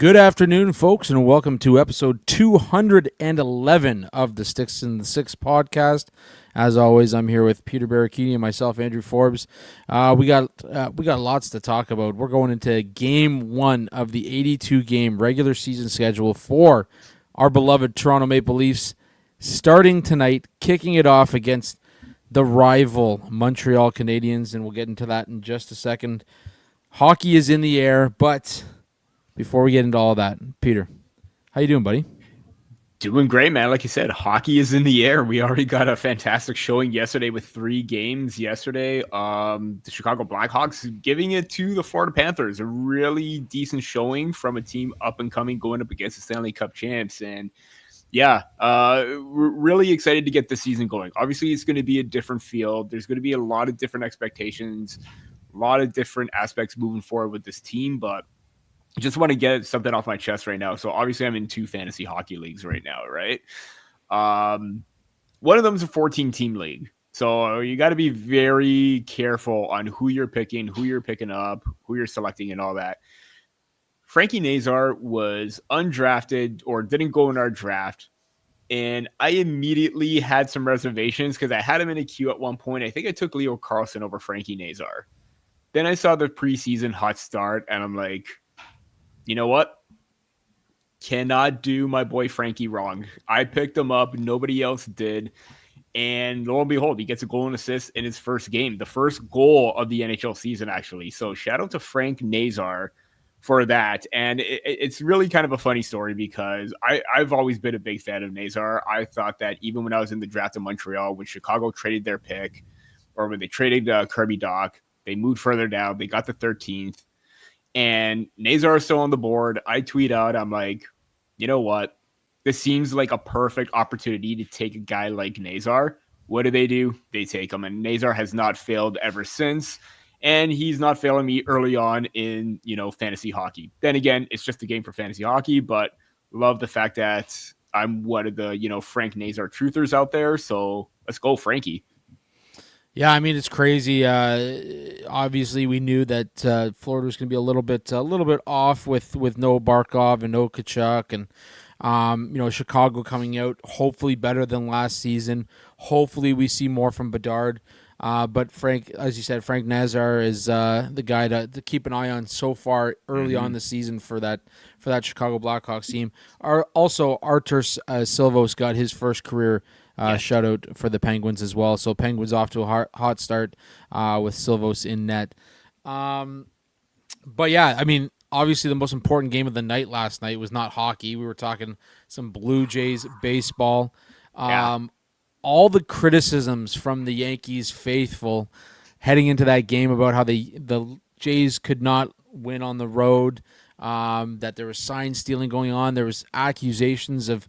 Good afternoon, folks, and welcome to episode 211 of the Sticks and the Six podcast. As always, I'm here with Peter Barracchini and myself, Andrew Forbes. We got lots to talk about. We're going into game one of the 82-game regular season schedule for our beloved Toronto Maple Leafs, starting tonight, kicking it off against the rival Montreal Canadiens, and we'll get into that in just a second. Hockey is in the air, but before we get into all that, Peter, how you doing, buddy? Doing great, man. Like you said, hockey is in the air. We already got a fantastic showing yesterday with 3 games yesterday. The Chicago Blackhawks giving it to the Florida Panthers. A really decent showing from a team up and coming going up against the Stanley Cup champs. And yeah, we're really excited to get this season going. Obviously, it's going to be a different field. There's going to be a lot of different expectations, a lot of different aspects moving forward with this team, but I just want to get something off my chest right now. So obviously I'm in 2 fantasy hockey leagues right now, right? One of them is a 14-team league. So you got to be very careful on who you're picking up, who you're selecting and all that. Frankie Nazar was undrafted or didn't go in our draft. And I immediately had some reservations because I had him in a queue at one point. I think I took Leo Carlson over Frankie Nazar. Then I saw the preseason hot start and I'm like, you know what? Cannot do my boy Frankie wrong. I picked him up. Nobody else did. And lo and behold, he gets a goal and assist in his first game, the first goal of the NHL season, actually. So shout out to Frank Nazar for that. And it's really kind of a funny story because I've always been a big fan of Nazar. I thought that even when I was in the draft in Montreal, when Chicago traded their pick, or when they traded Kirby Dach, they moved further down. They got the 13th. And Nazar is still on the board. I tweet out, I'm like, you know what? This seems like a perfect opportunity to take a guy like Nazar. What do? They take him. And Nazar has not failed ever since. And he's not failing me early on in, fantasy hockey. Then again, it's just a game for fantasy hockey, but love the fact that I'm one of the, Frank Nazar truthers out there. So let's go, Frankie. Yeah, I mean it's crazy. Obviously, we knew that Florida was going to be a little bit off with no Barkov and no Kachuk, and Chicago coming out hopefully better than last season. Hopefully, we see more from Bedard. But Frank, as you said, Frank Nazar is the guy to keep an eye on so far early on the season for that Chicago Blackhawks team. Also, Arturs Silvos got his first career shutout for the Penguins as well. So Penguins off to a hot start with Silvos in net. But yeah, I mean, obviously the most important game of the night last night was not hockey. We were talking some Blue Jays baseball. All the criticisms from the Yankees faithful heading into that game about how the Jays could not win on the road, that there was sign stealing going on. There was accusations of,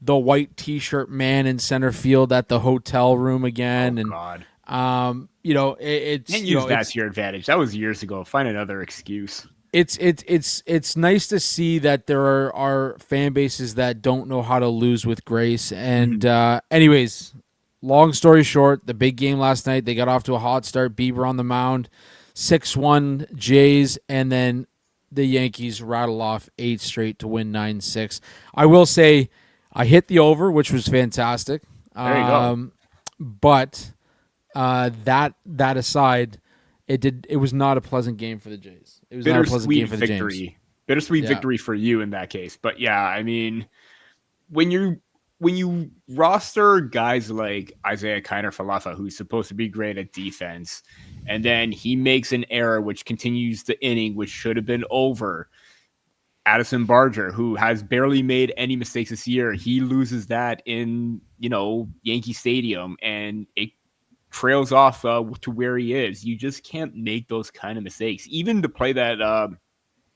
the white T-shirt man in center field at the hotel room again. God. It's can't use that to your advantage. That was years ago. Find another excuse. It's nice to see that there are fan bases that don't know how to lose with grace. And anyways, long story short, the big game last night, they got off to a hot start. Bieber on the mound, 6-1 Jays, and then the Yankees rattle off 8 straight to win 9-6. I will say I hit the over, which was fantastic. There you go. But that aside, it was not a pleasant game for the Jays. It was not a pleasant game for the Jays. Bittersweet victory for you in that case. But yeah, I mean, when you roster guys like Isaiah Kiner-Falefa, who's supposed to be great at defense, and then he makes an error which continues the inning, which should have been over. Addison Barger, who has barely made any mistakes this year, he loses that in, Yankee Stadium, and it trails off to where he is. You just can't make those kind of mistakes. Even the play that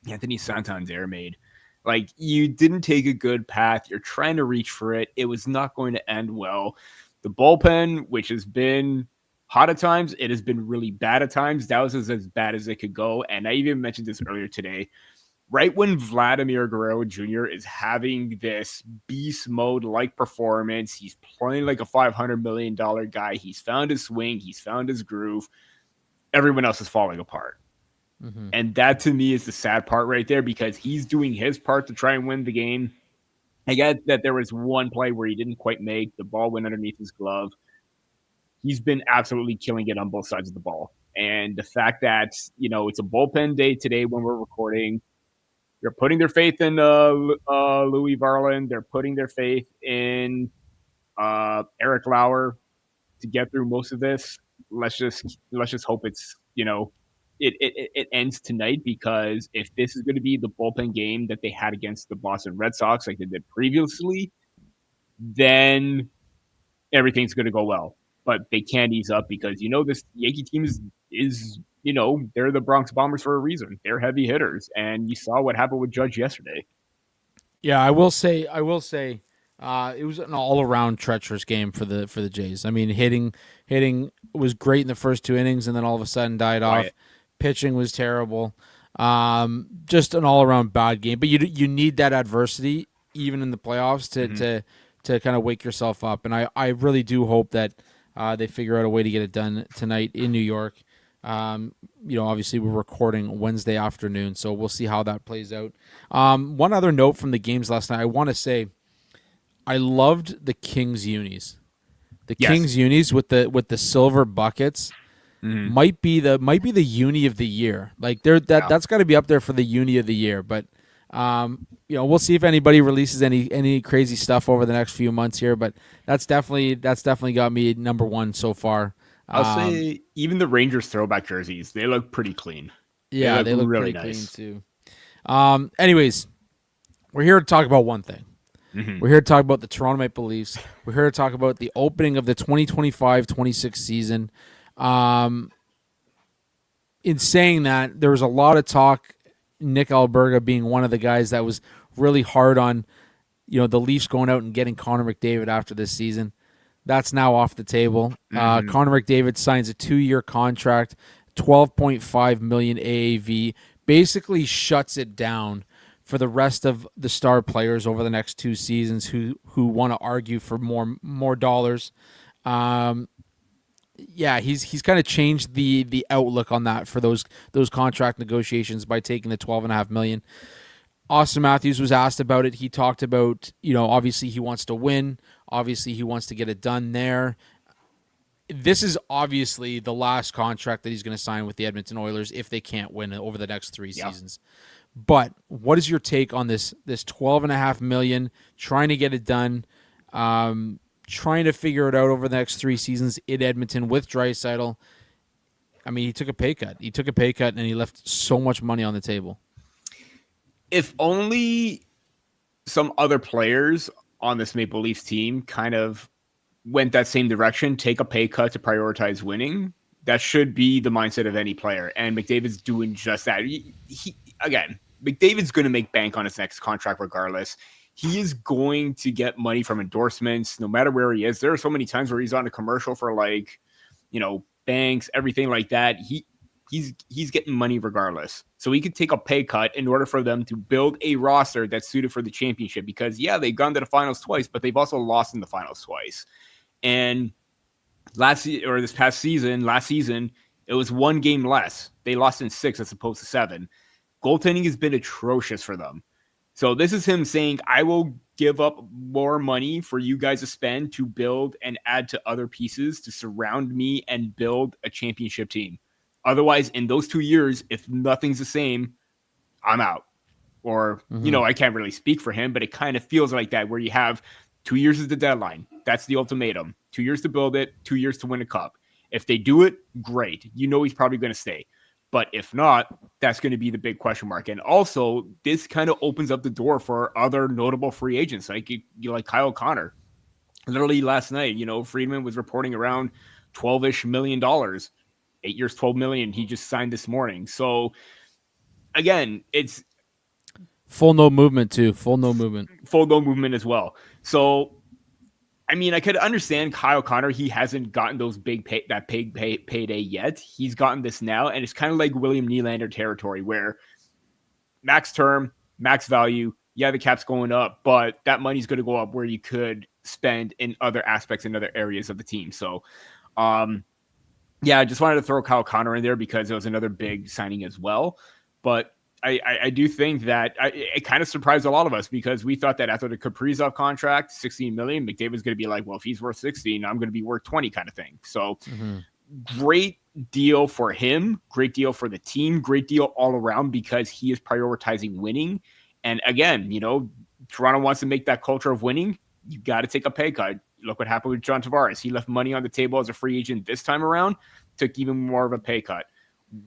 Anthony Santander made. Like, you didn't take a good path. You're trying to reach for it. It was not going to end well. The bullpen, which has been hot at times, it has been really bad at times. That was as bad as it could go. And I even mentioned this earlier today. Right when Vladimir Guerrero Jr. is having this beast mode-like performance, he's playing like a $500 million guy. He's found his swing. He's found his groove. Everyone else is falling apart. Mm-hmm. And that to me is the sad part right there, because he's doing his part to try and win the game. I get that there was one play where he didn't quite make the ball went underneath his glove. He's been absolutely killing it on both sides of the ball. And the fact that, it's a bullpen day today when we're recording, they're putting their faith in Louis Varland. They're putting their faith in Eric Lauer to get through most of this. Let's just hope it ends tonight, because if this is going to be the bullpen game that they had against the Boston Red Sox like they did previously, then everything's going to go well. But they can't ease up, because this Yankee team is they're the Bronx Bombers for a reason. They're heavy hitters, and you saw what happened with Judge yesterday. Yeah, I will say, it was an all-around treacherous game for the Jays. I mean, hitting was great in the first two innings, and then all of a sudden died off. Quiet. Pitching was terrible. Just an all-around bad game. But you need that adversity even in the playoffs to Mm-hmm. to kind of wake yourself up. And I really do hope that they figure out a way to get it done tonight in New York. Obviously we're recording Wednesday afternoon, so we'll see how that plays out. One other note from the games last night, I want to say I loved the Kings unis. The Yes. Kings unis with the silver buckets Mm-hmm. might be the uni of the year. Like Yeah. that's got to be up there for the uni of the year. But we'll see if anybody releases any crazy stuff over the next few months here. But that's definitely got me number one so far. I'll say even the Rangers throwback jerseys, they look pretty clean. They Yeah, look they look really pretty clean nice. too. Anyways, we're here to talk about one thing. Mm-hmm. We're here to talk about the Toronto Maple Leafs. We're here to talk about the opening of the 2025-26 season. In saying that, there was a lot of talk, Nick Alberga being one of the guys that was really hard on, the Leafs going out and getting Connor McDavid after this season. That's now off the table. Mm-hmm. Connor McDavid signs a 2-year contract, 12.5 million AAV, basically shuts it down for the rest of the star players over the next 2 seasons who want to argue for more dollars. He's kind of changed the outlook on that for those contract negotiations by taking the 12.5 million. Austin Matthews was asked about it. He talked about, obviously he wants to win. Obviously he wants to get it done there. This is obviously the last contract that he's going to sign with the Edmonton Oilers if they can't win over the next 3 Yeah. seasons. But what is your take on this 12.5 million, trying to get it done, trying to figure it out over the next 3 seasons in Edmonton with Draisaitl? I mean, he took a pay cut. And he left so much money on the table. If only some other players on this Maple Leafs team kind of went that same direction, take a pay cut to prioritize winning. That should be the mindset of any player. And McDavid's doing just that. Again, McDavid's going to make bank on his next contract regardless. He is going to get money from endorsements no matter where he is. There are so many times where he's on a commercial for banks, everything like that. He's getting money regardless. So he could take a pay cut in order for them to build a roster that's suited for the championship, because they've gone to the finals twice, but they've also lost in the finals twice. And last season, it was 1 game less. They lost in 6 as opposed to 7. Goaltending has been atrocious for them. So this is him saying, I will give up more money for you guys to spend to build and add to other pieces to surround me and build a championship team. Otherwise, in those 2 years, if nothing's the same, I'm out. Or, I can't really speak for him, but it kind of feels like that, where you have 2 years is the deadline. That's the ultimatum. 2 years to build it, 2 years to win a cup. If they do it, great. He's probably going to stay. But if not, that's going to be the big question mark. And also, this kind of opens up the door for other notable free agents, like Kyle Connor. Literally last night, Friedman was reporting around $12-ish million. 8 years, $12 million. He just signed this morning. So again, it's Full no movement too. Full no movement. Full no movement as well. So, I mean, I could understand Kyle Connor. He hasn't gotten those big payday yet. He's gotten this now, and it's kind of like William Nylander territory, where max term, max value. Yeah, the cap's going up, but that money's going to go up where you could spend in other aspects in other areas of the team. So, Yeah, I just wanted to throw Kyle Connor in there because it was another big signing as well. But I do think that it kind of surprised a lot of us because we thought that after the Kaprizov contract, 16 million, McDavid's going to be like, well, if he's worth 16, I'm going to be worth 20 kind of thing. So great deal for him, great deal for the team, great deal all around because he is prioritizing winning. And again, Toronto wants to make that culture of winning. You got to take a pay cut. Look what happened with John Tavares. He left money on the table as a free agent this time around, took even more of a pay cut.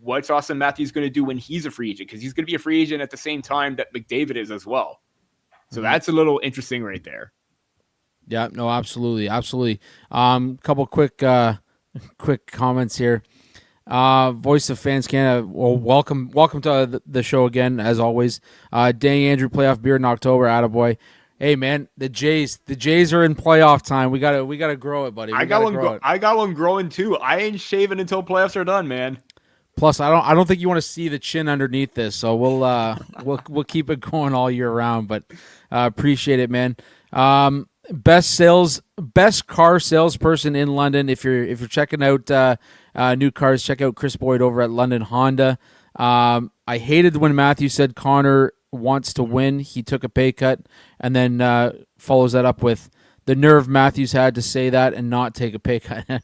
What's Austin Matthews going to do when he's a free agent? Because he's going to be a free agent at the same time that McDavid is as well. So that's a little interesting right there. Yeah, no, absolutely, absolutely. Couple quick comments here. Voice of Fans Canada. Well, welcome to the show again, as always. Dang Andrew, playoff beer in October, attaboy. Hey man, the Jays are in playoff time. We gotta grow it, buddy. I got one growing too. I ain't shaving until playoffs are done, man. Plus, I don't think you want to see the chin underneath this, so we'll keep it going all year round. But appreciate it, man. Best car salesperson in London. If you're checking out new cars, check out Chris Boyd over at London Honda. I hated when Matthew said Connor wants to win. He took a pay cut, and then follows that up with the nerve Matthews had to say that and not take a pay cut.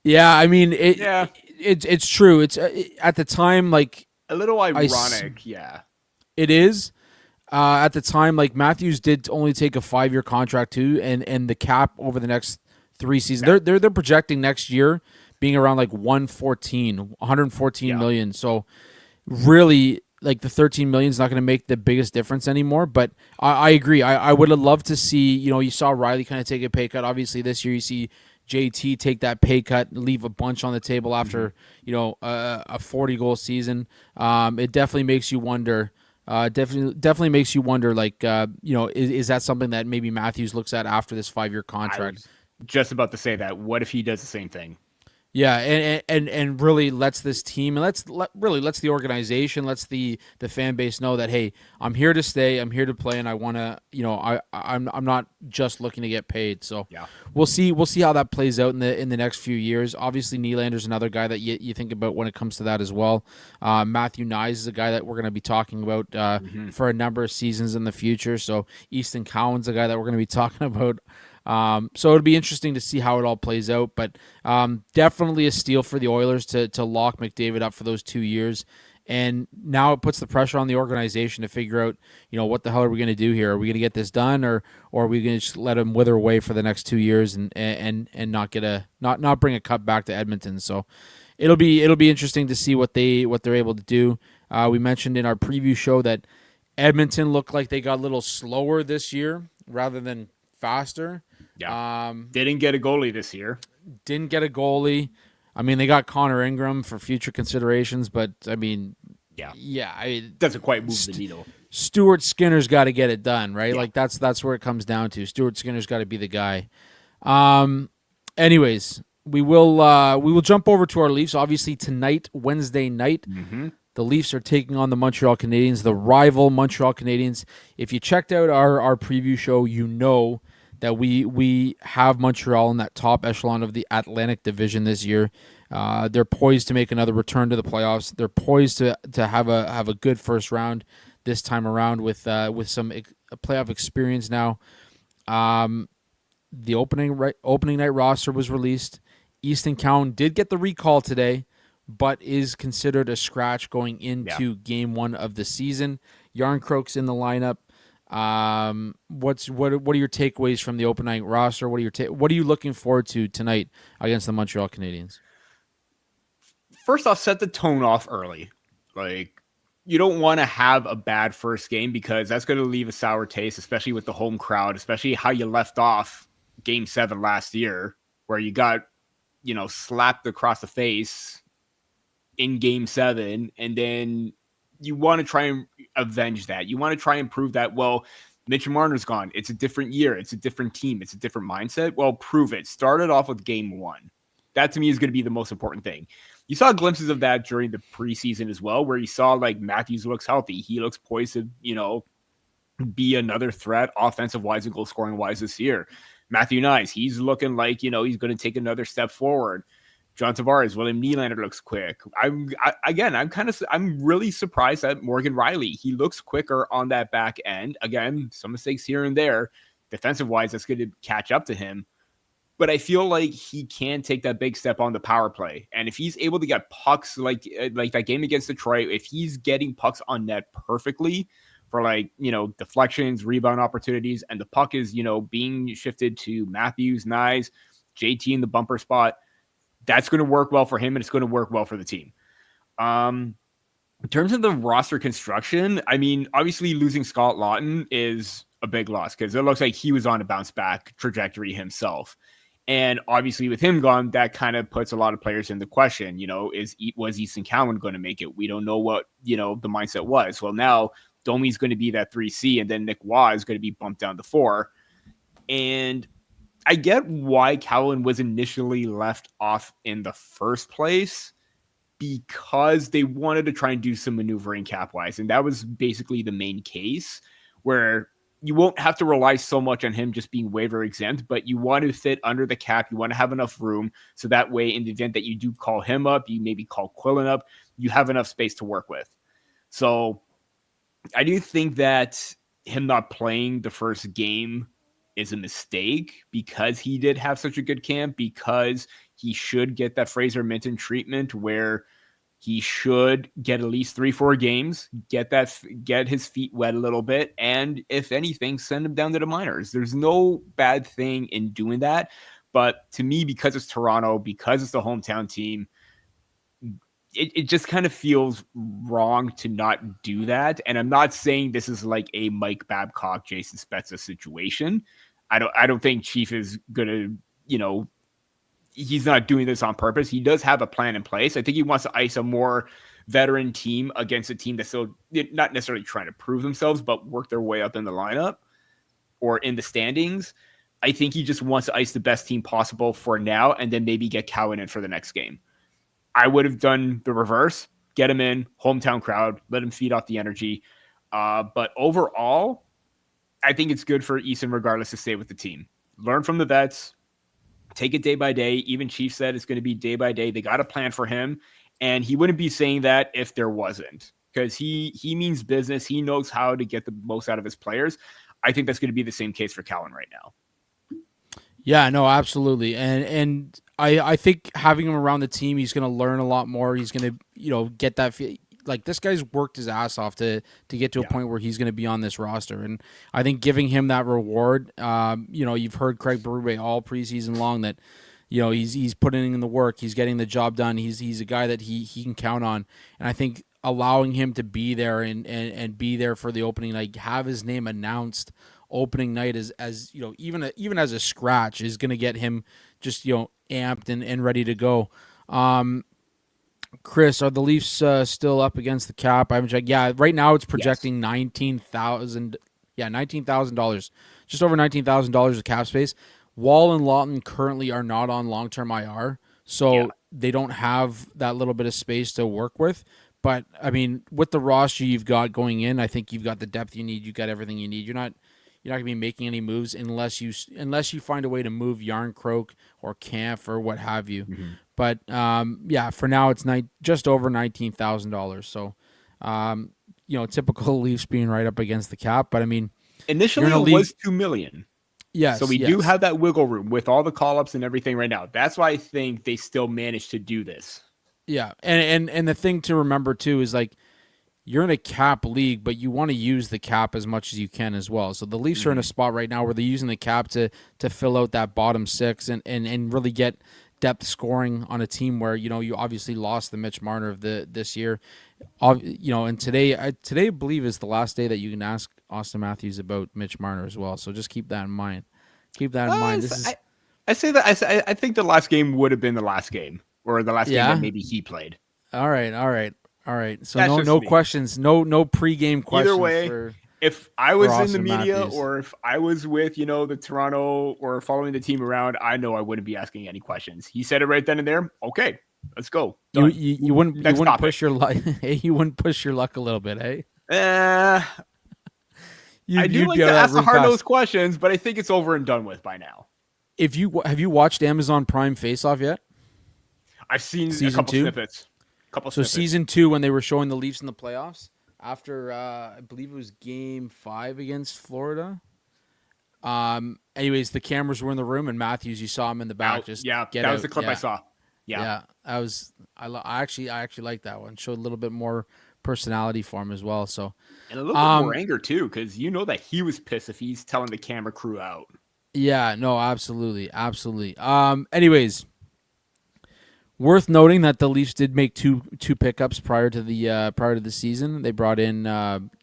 Yeah, I mean it's true. It's at the time like a little ironic. Yeah, it is. At the time, like Matthews did only take a 5-year contract too, and the cap over the next 3 seasons, they're projecting next year being around like 114 million. So really, like the 13 million is not going to make the biggest difference anymore. But I agree. I would have loved to see, you saw Riley kind of take a pay cut. Obviously this year you see JT take that pay cut, leave a bunch on the table after, a 40-goal season. It definitely makes you wonder. Definitely makes you wonder, like, is that something that maybe Matthews looks at after this 5-year contract? I was just about to say that. What if he does the same thing? Yeah, and really lets this team and lets the organization, lets the fan base know that, hey, I'm here to stay, I'm here to play, and I want to, I'm not just looking to get paid. So yeah, we'll see how that plays out in the next few years. Obviously, Nylander's another guy that you think about when it comes to that as well. Matthew Knies is a guy that we're going to be talking about for a number of seasons in the future. So Easton Cowan's a guy that we're going to be talking about. So it'll be interesting to see how it all plays out, but definitely a steal for the Oilers to lock McDavid up for those 2 years. And now it puts the pressure on the organization to figure out, what the hell are we going to do here? Are we going to get this done, or are we going to just let him wither away for the next 2 years and not get not bring a cut back to Edmonton? So it'll be interesting to see what they're able to do. We mentioned in our preview show that Edmonton looked like they got a little slower this year rather than faster. Yeah. Didn't get a goalie this year. Didn't get a goalie. I mean, they got Connor Ingram for future considerations, but I mean, doesn't quite move the needle. Stuart Skinner's got to get it done, right? Yeah. Like that's where it comes down to. Stuart Skinner's got to be the guy. Anyways, we will jump over to our Leafs. Obviously tonight, Wednesday night. The Leafs are taking on the Montreal Canadiens, the rival Montreal Canadiens. If you checked out our preview show, you know that we have Montreal in that top echelon of the Atlantic Division this year. They're poised to make another return to the playoffs. They're poised to have a good first round this time around with some playoff experience now. The opening night roster was released. Easton Cowan did get the recall today, but is considered a scratch going into Game 1 of the season. Yarncroke's in the lineup. What are your takeaways from the open night roster? What are you looking forward to tonight against the Montreal Canadiens? First off, set the tone off early. Like, you don't want to have a bad first game because that's going to leave a sour taste, especially with the home crowd, especially how you left off Game 7 last year, where you got, slapped across the face in Game 7, and then you want to try and avenge that. You want to try and prove that, well, Mitch Marner's gone. It's a different year. It's a different team. It's a different mindset. Well, prove it. Start it off with Game 1. That, to me, is going to be the most important thing. You saw glimpses of that during the preseason as well, where you saw, like, Matthews looks healthy. He looks poised to, be another threat offensive-wise and goal-scoring-wise this year. Matthew Knies, he's looking like, he's going to take another step forward. John Tavares, William Nylander looks quick. I'm really surprised at Morgan Riley. He looks quicker on that back end. Again, some mistakes here and there. Defensive wise, that's going to catch up to him. But I feel like he can take that big step on the power play. And if he's able to get pucks like that game against Detroit, if he's getting pucks on net perfectly for deflections, rebound opportunities, and the puck is, being shifted to Matthews, Nyes, JT in the bumper spot, that's going to work well for him, and it's going to work well for the team. In terms of the roster construction, I mean, obviously losing Scott Laughton is a big loss because it looks like he was on a bounce back trajectory himself. And obviously with him gone, that kind of puts a lot of players in the question, was Easton Cowan going to make it? We don't know what, the mindset was. Well, now Domi's going to be that 3C, and then Nick Waugh is going to be bumped down to 4. And I get why Cowan was initially left off in the first place, because they wanted to try and do some maneuvering cap-wise. And that was basically the main case, where you won't have to rely so much on him just being waiver exempt, but you want to fit under the cap. You want to have enough room, so that way in the event that you do call him up, you maybe call Quillen up, you have enough space to work with. So I do think that him not playing the first game is a mistake, because he did have such a good camp, because he should get that Fraser Minton treatment where he should get at least 3-4 games, get his feet wet a little bit, and if anything, send him down to the minors. There's no bad thing in doing that. But to me, because it's Toronto, because it's the hometown team, it just kind of feels wrong to not do that. And I'm not saying this is like a Mike Babcock, Jason Spezza situation. I don't think Chief is gonna, he's not doing this on purpose. He does have a plan in place. I think he wants to ice a more veteran team against a team that's still not necessarily trying to prove themselves, but work their way up in the lineup or in the standings. I think he just wants to ice the best team possible for now, and then maybe get Cowan in for the next game. I would have done the reverse, get him in, hometown crowd, let him feed off the energy. But overall, I think it's good for Easton regardless to stay with the team. Learn from the vets, take it day by day. Even Chief said it's going to be day by day. They got a plan for him, and he wouldn't be saying that if there wasn't, because he means business. He knows how to get the most out of his players. I think that's going to be the same case for Cowan right now. Yeah, no, absolutely. And I think having him around the team, he's going to learn a lot more. He's going to, get that like, this guy's worked his ass off to get to a point where he's going to be on this roster. And I think giving him that reward, you've heard Craig Berube all preseason long that, he's putting in the work. He's getting the job done. He's a guy that he can count on. And I think allowing him to be there and be there for the opening night, have his name announced opening night as even as a scratch, is going to get him just, amped and ready to go. Chris, are the Leafs still up against the cap? I haven't checked. Yeah, right now it's projecting $19,000. Yeah, $19,000, just over $19,000 of cap space. Wall and Lawton currently are not on long-term IR, so they don't have that little bit of space to work with. But I mean, with the roster you've got going in, I think you've got the depth you need. You've got everything you need. You're not going to be making any moves unless you find a way to move Yarncroke or Kampf or what have you. Mm-hmm. But for now it's just over $19,000. So, typical Leafs being right up against the cap. But I mean, initially it was $2 million. Yes. So we do have that wiggle room with all the call-ups and everything right now. That's why I think they still managed to do this. Yeah, and the thing to remember too is, like, you're in a cap league, but you want to use the cap as much as you can as well. So the Leafs are in a spot right now where they're using the cap to fill out that bottom six and really get depth scoring on a team where, you obviously lost the Mitch Marner of this year. And today I believe is the last day that you can ask Austin Matthews about Mitch Marner as well. So just keep that in mind. I say that I think the last game would have been the last game, or the last game that maybe he played. All right. So no questions, no pregame questions. Either way, if I was in the media Matthews, or if I was with, the Toronto or following the team around, I know I wouldn't be asking any questions. He said it right then and there. Okay, let's go. You wouldn't push your luck. You wouldn't push your luck a little bit, eh? I do like to ask the hard-nosed questions, but I think it's over and done with by now. Have you watched Amazon Prime Face Off yet? I've seen a Season couple two. snippets. Couple So snippets. season two, when they were showing the Leafs in the playoffs after I believe it was Game 5 against Florida. Anyways, the cameras were in the room, and Matthews, you saw him in the back, Out. just Yeah, get that was out. the clip I Yeah, saw. Yeah. yeah. I actually like that one. Showed a little bit more personality for him as well. So, And a little bit more um, anger too, because you know that he was pissed if he's telling the camera crew out. yeah, no, absolutely, absolutely. Anyways, worth noting that the Leafs did make two pickups prior to the season. They brought in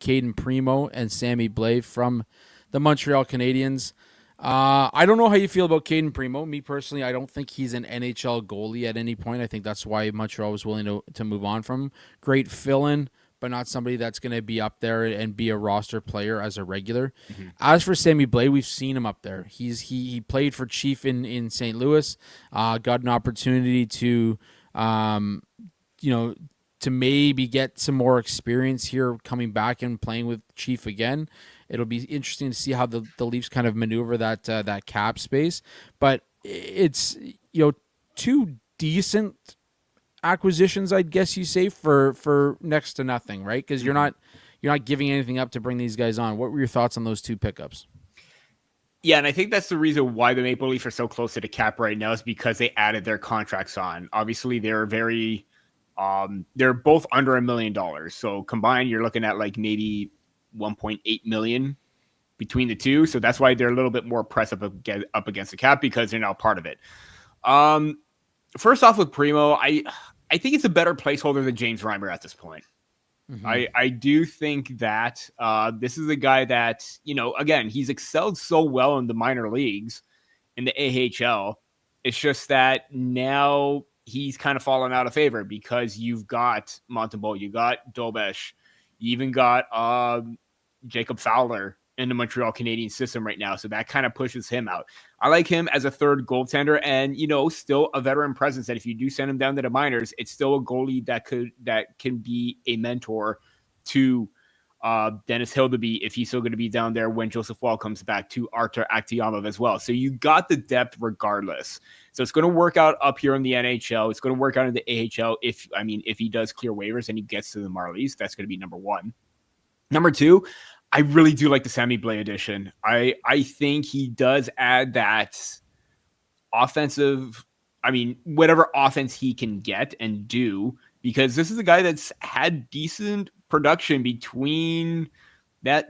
Cayden Primeau and Sammy Blais from the Montreal Canadiens. I don't know how you feel about Cayden Primeau. Me personally, I don't think he's an NHL goalie at any point. I think that's why Montreal was willing to move on from him. Great fill-in, but not somebody that's going to be up there and be a roster player as a regular. Mm-hmm. As for Sammy Blais, we've seen him up there. He played for Chief in St. Louis. Got an opportunity to um, you know, to maybe get some more experience here coming back and playing with Chief again. It'll be interesting to see how the Leafs kind of maneuver that cap space. But it's, two decent acquisitions, I guess you say, for next to nothing, right? Because Mm-hmm. you're not giving anything up to bring these guys on. What were your thoughts on those two pickups? Yeah, and I think that's the reason why the Maple Leafs are so close to the cap right now is because they added their contracts on. Obviously, they're both under $1 million. So combined, you're looking at like maybe 1.8 million between the two. So that's why they're a little bit more pressed up against the cap because they're now part of it. Um, First off with Primo, I think it's a better placeholder than James Reimer at this point. Mm-hmm. I do think that this is a guy that, again, he's excelled so well in the minor leagues, in the AHL. It's just that now he's kind of fallen out of favor because you've got Montembeault, you got Dobesh, you even got Jacob Fowler in the Montreal Canadiens system right now. So that kind of pushes him out. I like him as a third goaltender and, still a veteran presence that if you do send him down to the minors, it's still a goalie that can be a mentor to Dennis Hildeby if he's still going to be down there when Joseph Wall comes back, to Artur Akhtyamov as well. So you got the depth regardless. So it's going to work out up here in the NHL. It's going to work out in the AHL if he does clear waivers and he gets to the Marlies. That's going to be number one. Number two, I really do like the Sammy Blais edition. I think he does add that offensive, whatever offense he can get and do, because this is a guy that's had decent production between that,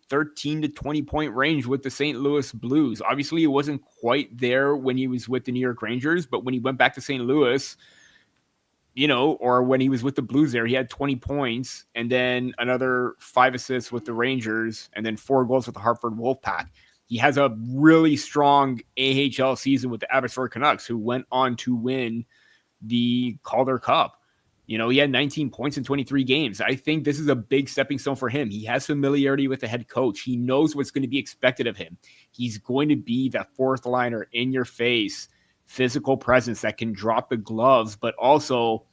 13 to 20 point range with the St. Louis Blues. Obviously, it wasn't quite there when he was with the New York Rangers, but when he went back to St. Louis, or when he was with the Blues there, he had 20 points and then another 5 assists with the Rangers and then 4 goals with the Hartford Wolfpack. He has a really strong AHL season with the Abbotsford Canucks, who went on to win the Calder Cup. He had 19 points in 23 games. I think this is a big stepping stone for him. He has familiarity with the head coach. He knows what's going to be expected of him. He's going to be that fourth liner, in your face, physical presence that can drop the gloves, but also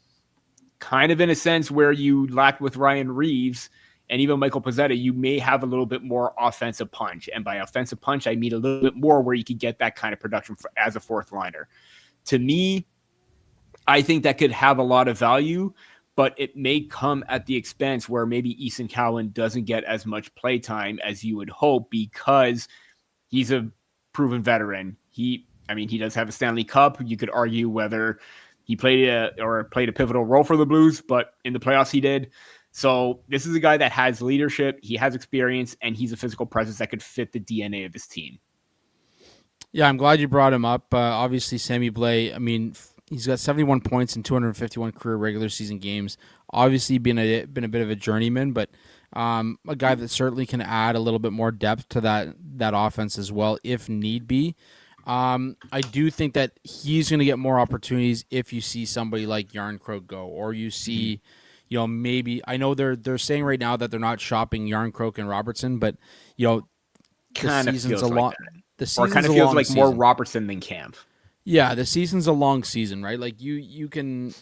kind of in a sense where you lacked with Ryan Reeves and even Michael Pezzetta, you may have a little bit more offensive punch. And by offensive punch, I mean a little bit more where you could get that kind of production as a fourth liner. To me, I think that could have a lot of value, but it may come at the expense where maybe Easton Cowan doesn't get as much play time as you would hope because he's a proven veteran. He does have a Stanley Cup. You could argue whether he played a pivotal role for the Blues, but in the playoffs he did. So this is a guy that has leadership, he has experience, and he's a physical presence that could fit the DNA of this team. Yeah, I'm glad you brought him up. Obviously, Sammy Blais, he's got 71 points in 251 career regular season games. Obviously, been a bit of a journeyman, but a guy that certainly can add a little bit more depth to that offense as well, if need be. I do think that he's going to get more opportunities if you see somebody like Yarncroke go, or you see, maybe, I know they're saying right now that they're not shopping Yarncroke and Robertson, but the Kind of season's feels a like long, that. the Or kind season's of a feels long like more season. Robertson than Camp. Yeah, the season's a long season, right? Like you can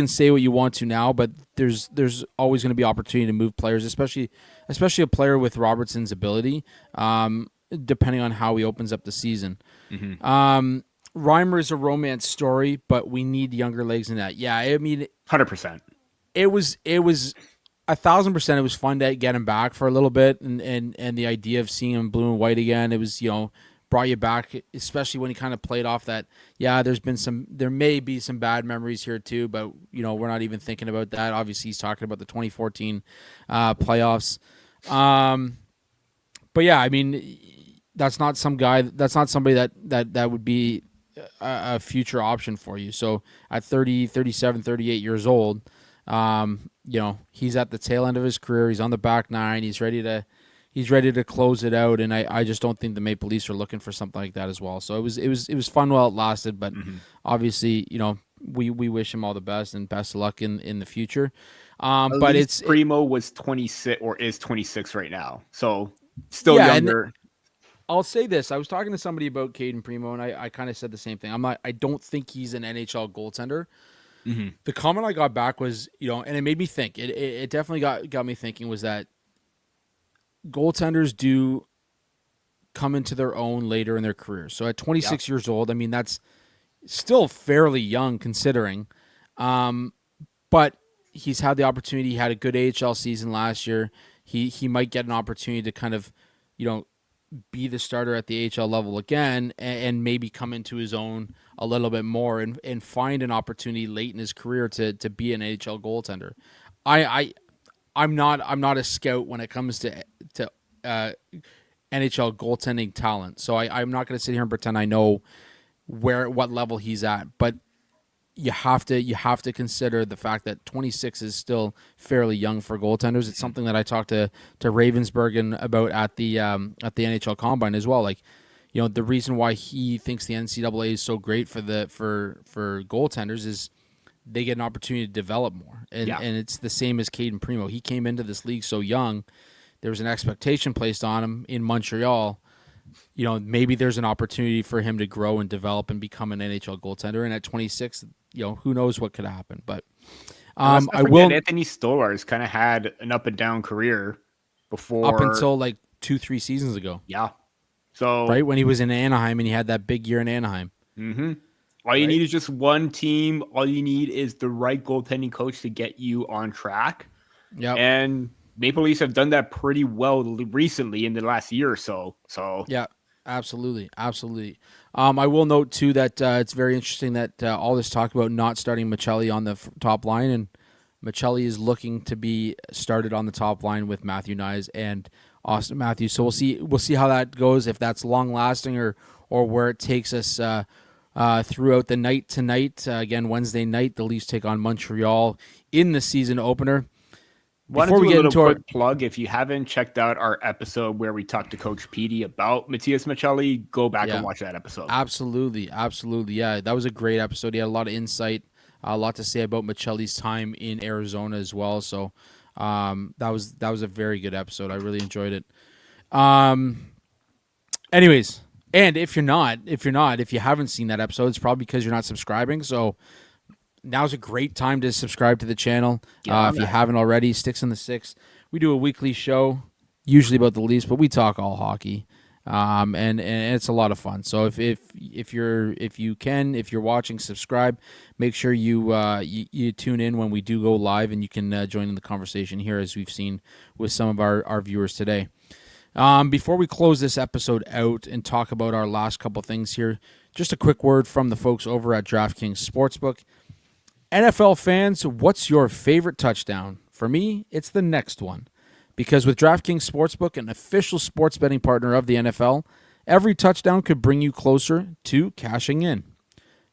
say what you want to now, but there's always going to be opportunity to move players, especially a player with Robertson's ability. Depending on how he opens up the season. Mm-hmm. Reimer is a romance story, but we need younger legs in that. Yeah, I mean, 100%. it was 1,000%. It was fun to get him back for a little bit, and the idea of seeing him blue and white again. It was brought you back, especially when he kind of played off that. Yeah, there may be some bad memories here too, but we're not even thinking about that. Obviously, he's talking about the 2014 playoffs. But yeah, I mean, that's not some guy. That's not somebody that would be a future option for you. So at 30, 37, 38 years old, he's at the tail end of his career. He's on the back nine. He's ready to close it out. And I just don't think the Maple Leafs are looking for something like that as well. So it was fun while it lasted, but obviously, we wish him all the best and best of luck in the future. But it's Primo was 26 or is 26 right now. So still yeah, younger. I'll say this. I was talking to somebody about Cayden Primeau, and I kind of said the same thing. I don't think he's an NHL goaltender. Mm-hmm. The comment I got back was, and it made me think. It definitely got me thinking, was that goaltenders do come into their own later in their career. So at 26 years old, I mean, that's still fairly young considering. But he's had the opportunity. He had a good AHL season last year. He might get an opportunity to kind of, be the starter at the AHL level again, and maybe come into his own a little bit more and find an opportunity late in his career to be an AHL goaltender. I'm not a scout when it comes to NHL goaltending talent, so I'm not going to sit here and pretend I know what level he's at, but you have to consider the fact that 26 is still fairly young for goaltenders. It's something that I talked to Ravensburg about at the NHL Combine as well. Like, the reason why he thinks the NCAA is so great for goaltenders is they get an opportunity to develop more, and it's the same as Cayden Primeau. He came into this league so young. There was an expectation placed on him in Montreal. Maybe there's an opportunity for him to grow and develop and become an NHL goaltender. And at 26, who knows what could happen. But I will. Anthony Stolarz kind of had an up and down career before, up until like 2-3 seasons ago. Yeah. So right when he was in Anaheim and he had that big year in Anaheim. Mm-hmm. All you need is just one team. All you need is the right goaltending coach to get you on track. Yeah. And Maple Leafs have done that pretty well recently in the last year or so. So yeah, absolutely. I will note too that it's very interesting that all this talk about not starting Michelli on the top line, and Michelli is looking to be started on the top line with Matthew Knies and Austin Matthews. So we'll see how that goes, if that's long lasting or where it takes us throughout the night tonight. Again, Wednesday night, the Leafs take on Montreal in the season opener. Before we get into a quick plug, if you haven't checked out our episode where we talked to Coach Petey about Matias Michelli, go back and watch that episode. Absolutely. Yeah, that was a great episode. He had a lot of insight, a lot to say about Michelli's time in Arizona as well. So that was a very good episode. I really enjoyed it. Anyways, and if you haven't seen that episode, it's probably because you're not subscribing. So now's a great time to subscribe to the channel. If you haven't already, Sticks in the Six. We do a weekly show, usually about the Leafs, but we talk all hockey, and it's a lot of fun. So if you're watching, subscribe. Make sure you tune in when we do go live, and you can join in the conversation here, as we've seen with some of our viewers today. Before we close this episode out and talk about our last couple things here, just a quick word from the folks over at DraftKings Sportsbook. NFL fans, what's your favorite touchdown? For me, it's the next one. Because with DraftKings Sportsbook, an official sports betting partner of the NFL, every touchdown could bring you closer to cashing in.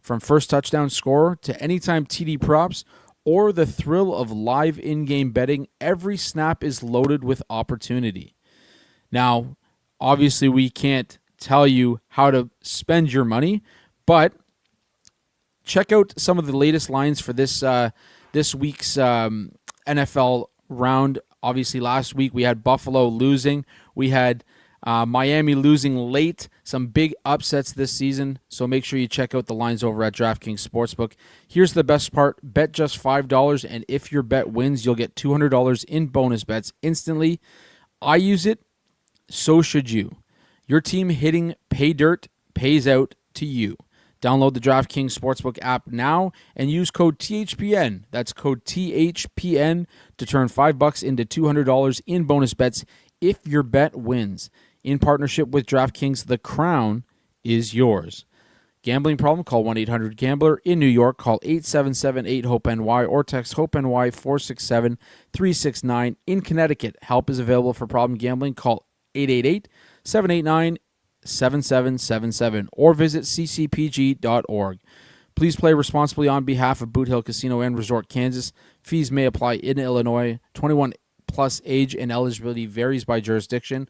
From first touchdown scorer to anytime TD props or the thrill of live in-game betting, every snap is loaded with opportunity. Now, obviously we can't tell you how to spend your money, but check out some of the latest lines for this week's NFL round. Obviously, last week we had Buffalo losing. We had Miami losing late. Some big upsets this season. So make sure you check out the lines over at DraftKings Sportsbook. Here's the best part. Bet just $5, and if your bet wins, you'll get $200 in bonus bets instantly. I use it. So should you. Your team hitting pay dirt pays out to you. Download the DraftKings Sportsbook app now and use code THPN. That's code THPN to turn $5 into $200 in bonus bets if your bet wins. In partnership with DraftKings, the crown is yours. Gambling problem? Call 1-800-GAMBLER. In New York, call 877-8-HOPE-NY or text HOPE-NY 467-369. In Connecticut, help is available for problem gambling. Call 888-789-7777 or visit ccpg.org. Please play responsibly on behalf of Boot Hill Casino and Resort, Kansas. Fees may apply in Illinois. 21 plus age and eligibility varies by jurisdiction.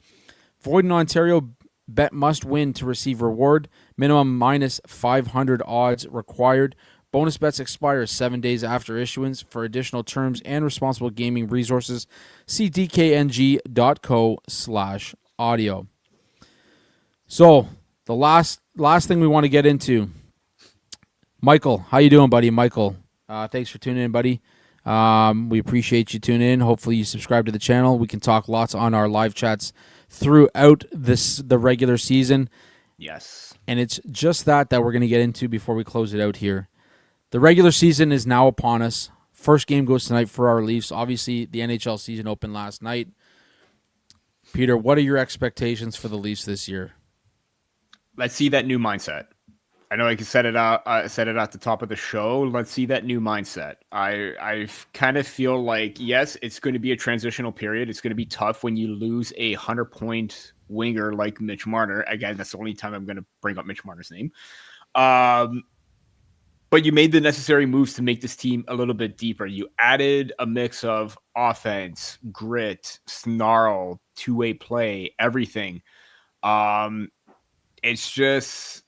Void in Ontario. Bet must win to receive reward. Minimum minus 500 odds required. Bonus bets expire 7 days after issuance. For additional terms and responsible gaming resources, see dkng.co/audio. So the last thing we want to get into, Michael, how you doing, buddy? Michael, thanks for tuning in, buddy. We appreciate you tuning in. Hopefully you subscribe to the channel. We can talk lots on our live chats throughout the regular season. Yes. And it's just that we're going to get into before we close it out here. The regular season is now upon us. First game goes tonight for our Leafs. Obviously, the NHL season opened last night. Peter, what are your expectations for the Leafs this year? Let's see that new mindset. I know I said it out. Said it at the top of the show. Let's see that new mindset. I kind of feel like, yes, it's going to be a transitional period. It's going to be tough when you lose a 100-point winger like Mitch Marner. Again, that's the only time I'm going to bring up Mitch Marner's name. But you made the necessary moves to make this team a little bit deeper. You added a mix of offense, grit, snarl, two-way play, everything. It's just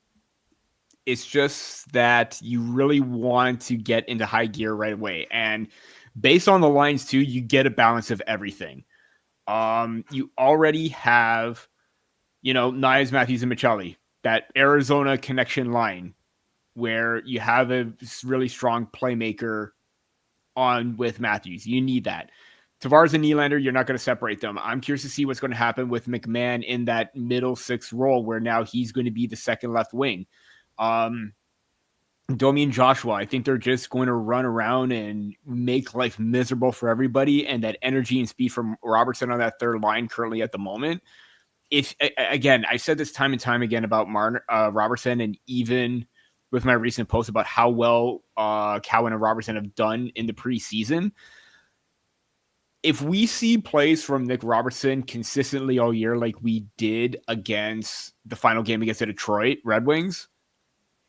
that you really want to get into high gear right away. And based on the lines too, you get a balance of everything. You already have, Knies, Matthews, and Michelli, that Arizona connection line where you have a really strong playmaker on with Matthews. You need that. Tavares and Nylander, you're not going to separate them. I'm curious to see what's going to happen with McMahon in that middle six role where now he's going to be the second left wing. Domi and Joshua, I think they're just going to run around and make life miserable for everybody. And that energy and speed from Robertson on that third line currently at the moment. Again, I said this time and time again about Robertson, and even with my recent post about how well Cowan and Robertson have done in the preseason. If we see plays from Nick Robertson consistently all year like we did against the final game against the Detroit Red Wings,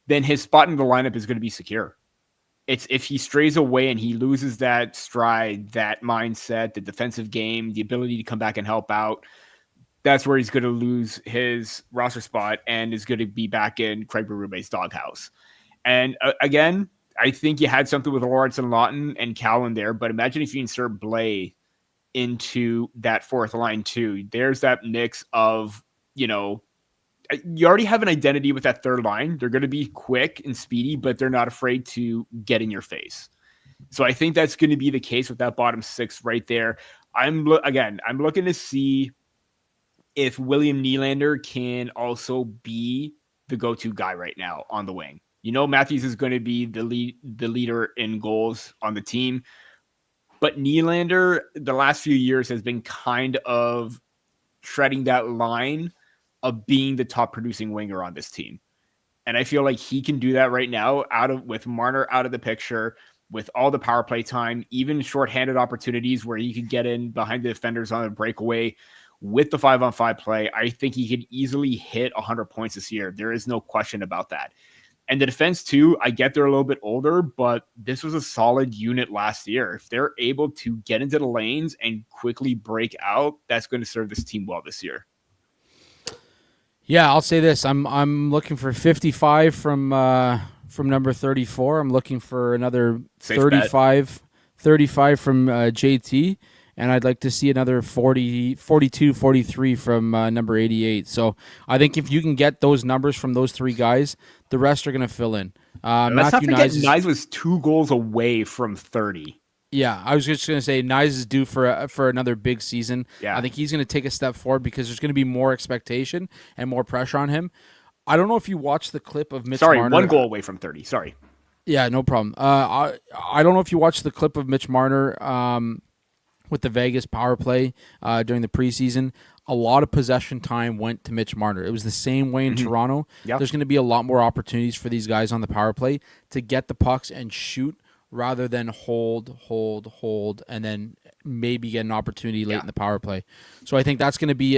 then his spot in the lineup is going to be secure. It's if he strays away and he loses that stride, that mindset, the defensive game, the ability to come back and help out, that's where he's going to lose his roster spot and is going to be back in Craig Berube's doghouse. And again, I think you had something with Lawrence and Lawton and Cowan there, but imagine if you insert Blais into that fourth line too. There's that mix of, you already have an identity with that third line. They're going to be quick and speedy, but they're not afraid to get in your face. So I think that's going to be the case with that bottom six right there. I'm looking to see if William Nylander can also be the go-to guy right now on the wing. Matthews is going to be the leader in goals on the team. But Nylander, the last few years, has been kind of treading that line of being the top producing winger on this team. And I feel like he can do that right now with Marner out of the picture, with all the power play time, even shorthanded opportunities where he could get in behind the defenders on a breakaway with the 5-on-5 play. I think he could easily hit 100 points this year. There is no question about that. And the defense, too, I get they're a little bit older, but this was a solid unit last year. If they're able to get into the lanes and quickly break out, that's going to serve this team well this year. Yeah, I'll say this. I'm looking for 55 from number 34. I'm looking for another 35 from JT. And I'd like to see another 42, 43 from number 88. So I think if you can get those numbers from those three guys, the rest are going to fill in. Let's not forget Knies was 2 goals away from 30. Yeah, I was just going to say Knies is due for another big season. Yeah. I think he's going to take a step forward because there's going to be more expectation and more pressure on him. I don't know if you watched the clip of Mitch Sorry, one Marner. goal away from 30. Sorry. Yeah, no problem. I don't know if you watched the clip of Mitch Marner with the Vegas power play during the preseason. A lot of possession time went to Mitch Marner. It was the same way in Mm-hmm. Toronto. Yeah. There's going to be a lot more opportunities for these guys on the power play to get the pucks and shoot rather than hold, and then maybe get an opportunity late Yeah. in the power play. So I think that's going to be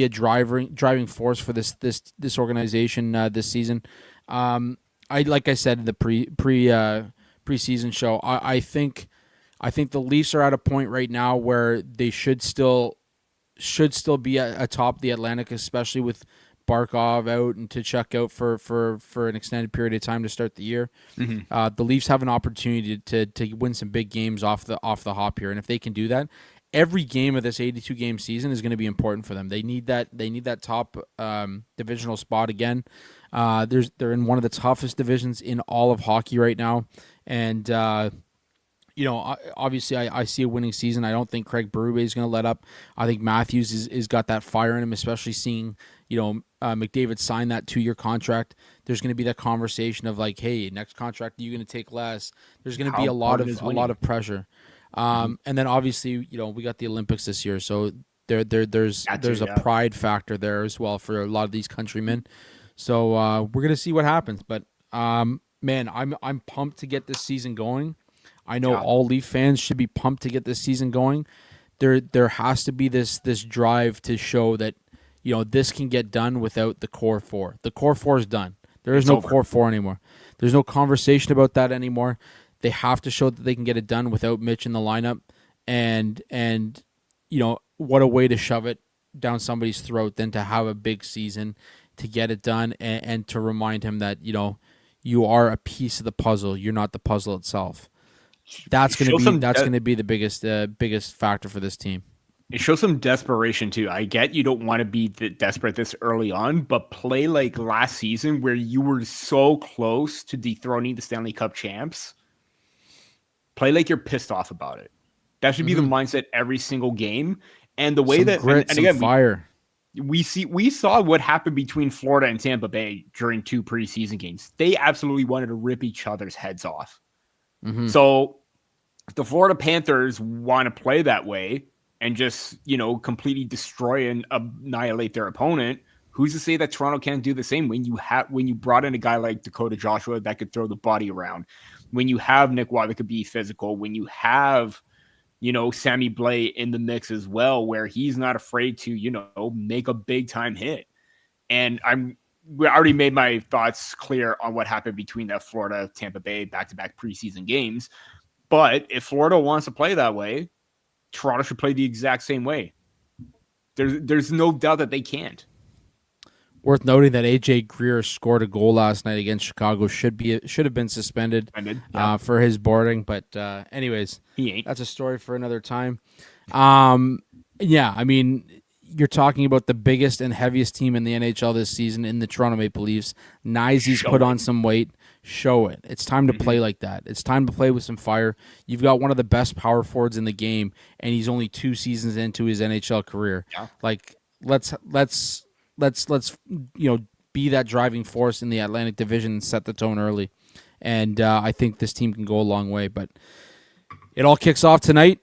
a driving force for this organization this season. Like I said in the preseason show, I think the Leafs are at a point right now where they should still be atop the Atlantic, especially with Barkov out and Tkachuk out for an extended period of time to start the year. Mm-hmm. The Leafs have an opportunity to win some big games off the hop here, and if they can do that, every game of this 82 game season is going to be important for them. They need that top divisional spot again. They're in one of the toughest divisions in all of hockey right now, and obviously I see a winning season. I don't think Craig Berube is going to let up. I think Matthews is got that fire in him, especially seeing, McDavid sign that 2-year contract. There's going to be that conversation of like, hey, next contract, are you going to take less? There's going to be How a lot important is of winning? pressure. Mm-hmm. And then obviously, we got the Olympics this year, so there's That too, a yeah. pride factor there as well for a lot of these countrymen. So we're gonna see what happens, but man, I'm pumped to get this season going. I know Yeah. all Leaf fans should be pumped to get this season going. There has to be this drive to show that this can get done without the core four. The core four is done. There is It's no over. core four anymore. There's no conversation about that anymore. They have to show that they can get it done without Mitch in the lineup, and what a way to shove it down somebody's throat than to have a big season to get it done and to remind him that you are a piece of the puzzle. You're not the puzzle itself. That's Show some gonna be the biggest factor for this team. It shows some desperation too. I get you don't want to be desperate this early on, but play like last season where you were so close to dethroning the Stanley Cup champs. Play like you're pissed off about it. That should be the Mm-hmm. mindset every single game. And the way Some that, grit, and some again, fire. we saw what happened between Florida and Tampa Bay during 2 preseason games. They absolutely wanted to rip each other's heads off. Mm-hmm. So if the Florida Panthers want to play that way and just, completely destroy and annihilate their opponent, who's to say that Toronto can't do the same when you brought in a guy like Dakota Joshua that could throw the body around, when you have Nick Waugh that could be physical, when you have, Sammy Blais in the mix as well, where he's not afraid to, make a big time hit. And we already made my thoughts clear on what happened between that Florida Tampa Bay back-to-back preseason games. But if Florida wants to play that way, Toronto should play the exact same way. There's no doubt that they can't. Worth noting that AJ Greer scored a goal last night against Chicago. Should have been suspended for his boarding, but anyways, he ain't. That's a story for another time. Yeah, I mean, you're talking about the biggest and heaviest team in the NHL this season in the Toronto Maple Leafs. Nyezy's put on some weight. Show it. It's time to play like that. It's time to play with some fire. You've got one of the best power forwards in the game, and he's only 2 seasons into his NHL career. Yeah. Like, let's be that driving force in the Atlantic Division and set the tone early. And I think this team can go a long way. But it all kicks off tonight.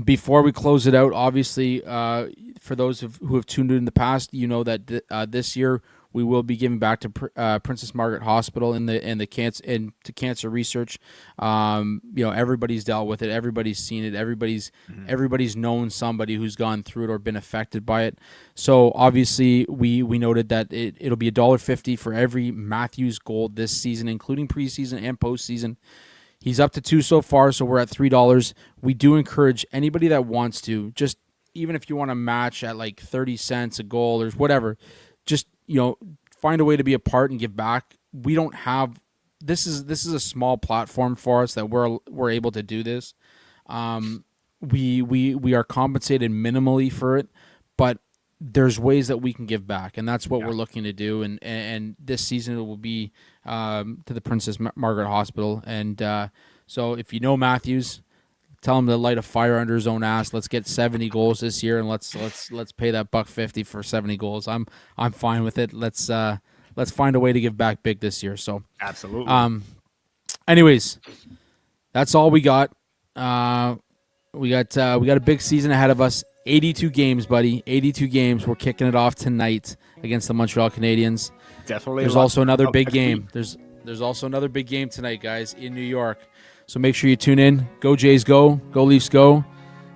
Before we close it out, obviously, for those who have tuned in the past, you know that this year we will be giving back to Princess Margaret Hospital in the to cancer research. Everybody's dealt with it, everybody's seen it, everybody's known somebody who's gone through it or been affected by it. So obviously, we noted that it'll be $1.50 for every Matthews goal this season, including preseason and postseason. He's up to 2 so far, so we're at $3. We do encourage anybody that wants to, just even if you want to match at like 30 cents a goal or whatever, just find a way to be a part and give back. We don't have this is a small platform for us that we're able to do this. We are compensated minimally for it, but there's ways that we can give back, and that's what we're looking to do. And this season it will be to the Princess Margaret Hospital. And so if you know Matthews, Tell him to light a fire under his own ass. Let's get 70 goals this year, and let's pay that $150 for 70 goals. I'm fine with it. Let's find a way to give back big this year. So absolutely. Anyways, that's all we got. We got a big season ahead of us. 82 games, buddy. 82 games. We're kicking it off tonight against the Montreal Canadiens. Definitely. There's also another big game. There's also another big game tonight, guys, in New York. So make sure you tune in. Go Jays, go. Go Leafs, go.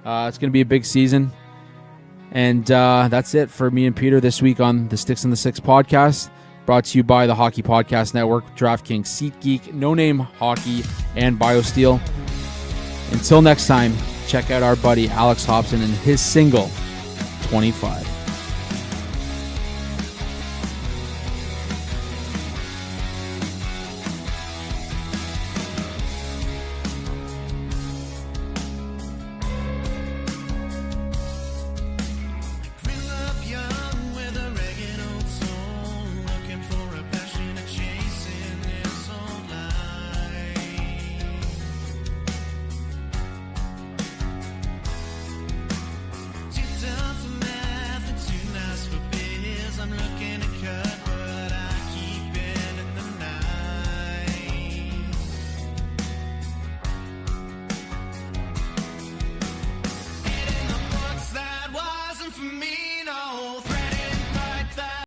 It's going to be a big season. And that's it for me and Peter this week on the Sticks and the Six podcast, brought to you by the Hockey Podcast Network, DraftKings, SeatGeek, No Name Hockey, and BioSteel. Until next time, check out our buddy Alex Hobson and his single, 25.